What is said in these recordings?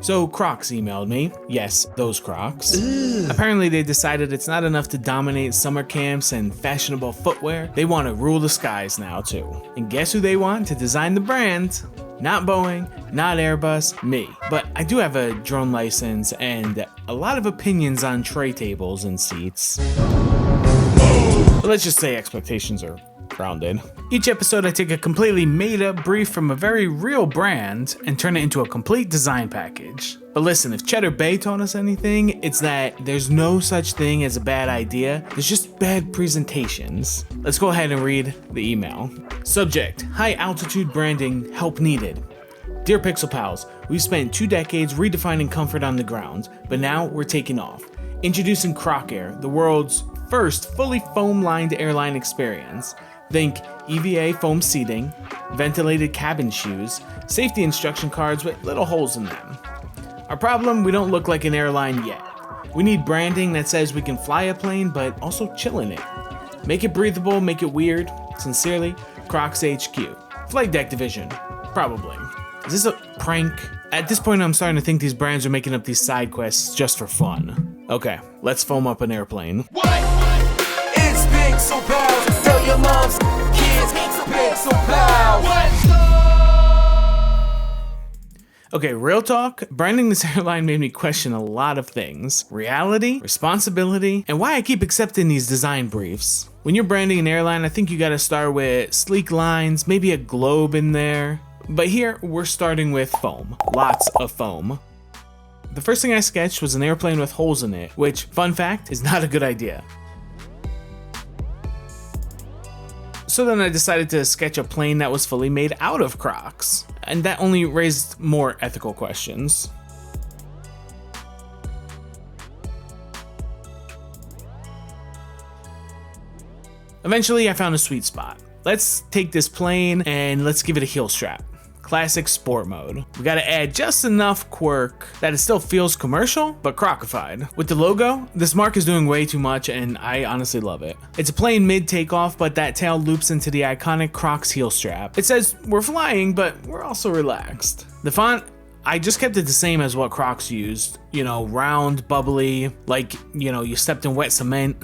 So Crocs emailed me. Yes, those Crocs. Apparently they decided it's not enough to dominate summer camps and fashionable footwear. They want to rule the skies now too. And guess who they want to design the brand? Not Boeing, not Airbus, me. But I do have a drone license and a lot of opinions on tray tables and seats. But let's just say expectations are grounded. Each episode I take a completely made up brief from a very real brand and turn it into a complete design package. But listen, if Cheddar Bay taught us anything, it's that there's no such thing as a bad idea, there's just bad presentations. Let's go ahead and read the email. Subject: high altitude branding, help needed. Dear Pixel Pals, we've spent 2 decades redefining comfort on the ground, but now we're taking off. Introducing CrocAir, the world's first fully foam-lined airline experience. Think EVA foam seating, ventilated cabin shoes, safety instruction cards with little holes in them. Our problem, we don't look like an airline yet. We need branding that says we can fly a plane but also chill in it. Make it breathable, make it weird. Sincerely, Crocs HQ. Flight deck division. Probably. Is this a prank? At this point I'm starting to think these brands are making up these side quests just for fun. Okay, let's foam up an airplane. What? It's Pixel Pals. Tell your moms, kids, Pixel Pals. Okay, real talk, branding this airline made me question a lot of things. Reality, responsibility, and why I keep accepting these design briefs. When you're branding an airline, I think you gotta start with sleek lines, maybe a globe in there. But here, we're starting with foam. Lots of foam. The first thing I sketched was an airplane with holes in it, which, fun fact, is not a good idea. So then I decided to sketch a plane that was fully made out of Crocs, and that only raised more ethical questions. Eventually I found a sweet spot. Let's take this plane and let's give it a heel strap. Classic sport mode. We gotta add just enough quirk that it still feels commercial, but crocified. With the logo, this mark is doing way too much and I honestly love it. It's a plane mid-takeoff, but that tail loops into the iconic Crocs heel strap. It says we're flying, but we're also relaxed. The font, I just kept it the same as what Crocs used. You know, round, bubbly, like, you know, you stepped in wet cement.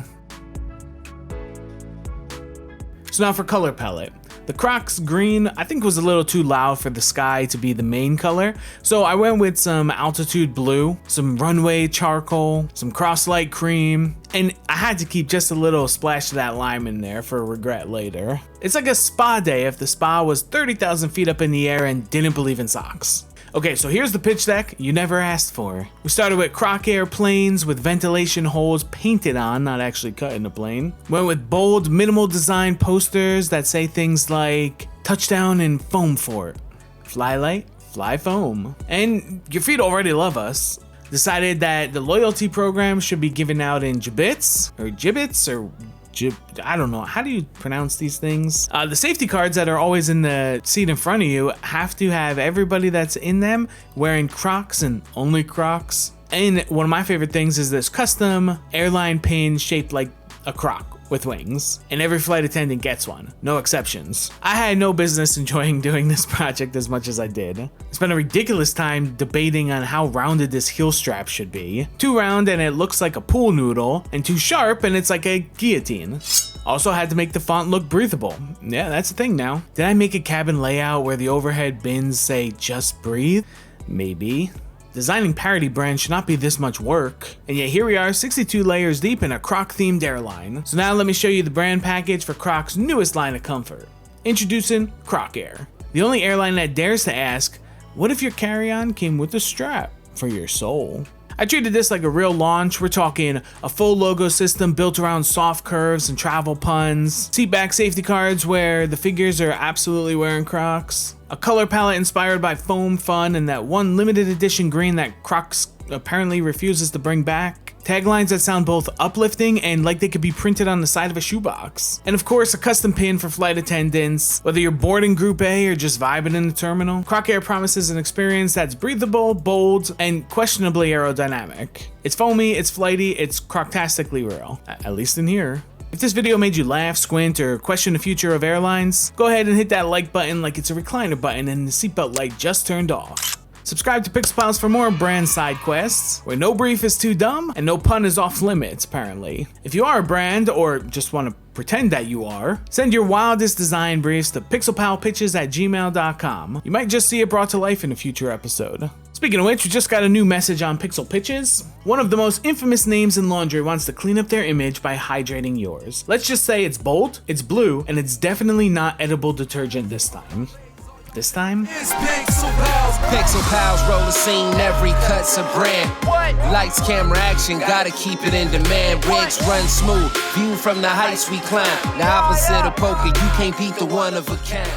So now for color palette. The Crocs green, I think, was a little too loud for the sky to be the main color, so I went with some altitude blue, some runway charcoal, some cross-light cream, and I had to keep just a little splash of that lime in there for regret later. It's like a spa day if the spa was 30,000 feet up in the air and didn't believe in socks. Okay, so here's the pitch deck you never asked for. We started with CrocAir planes with ventilation holes painted on, not actually cut in the plane. Went with bold, minimal design posters that say things like, touchdown in Foamfort. Fly light, fly foam. And your feet already love us. Decided that the loyalty program should be given out in Jibbitz, or I don't know, how do you pronounce these things? The safety cards that are always in the seat in front of you have to have everybody that's in them wearing Crocs and only Crocs. And one of my favorite things is this custom airline pin shaped like a croc with wings, and every flight attendant gets one, no exceptions. I had no business enjoying doing this project as much as I did. I spent a ridiculous time debating on how rounded this heel strap should be. Too round and it looks like a pool noodle, and too sharp and it's like a guillotine. Also had to make the font look breathable. Yeah, that's the thing now. Did I make a cabin layout where the overhead bins say just breathe? Maybe. Designing parody brands should not be this much work. And yet here we are, 62 layers deep in a Croc-themed airline. So now let me show you the brand package for Croc's newest line of comfort. Introducing CrocAir. The only airline that dares to ask, what if your carry-on came with a strap for your soul? I treated this like a real launch. We're talking a full logo system built around soft curves and travel puns, seatback safety cards where the figures are absolutely wearing Crocs, a color palette inspired by foam fun and that one limited edition green that Crocs apparently refuses to bring back, taglines that sound both uplifting and like they could be printed on the side of a shoebox, and of course a custom pin for flight attendants. Whether you're boarding Group A or just vibing in the terminal, CrocAir promises an experience that's breathable, bold, and questionably aerodynamic. It's foamy, it's flighty, it's croctastically real, at least in here. If this video made you laugh, squint, or question the future of airlines, go ahead and hit that like button like it's a recliner button and the seatbelt light just turned off. Subscribe to Pixel Pals for more brand side quests, where no brief is too dumb and no pun is off limits, apparently. If you are a brand, or just want to pretend that you are, send your wildest design briefs to pixelpalpitches@gmail.com. You might just see it brought to life in a future episode. Speaking of which, we just got a new message on Pixel Pitches. One of the most infamous names in laundry wants to clean up their image by hydrating yours. Let's just say it's bold, it's blue, and it's definitely not edible detergent this time. This time? It's Pixel Pals. Pixel Pals roll a scene, every cut's a brand. What? Lights, camera, action, gotta keep it in demand. Rigs run smooth, view from the heights we climb. The opposite of poker, you can't beat the one of a kind.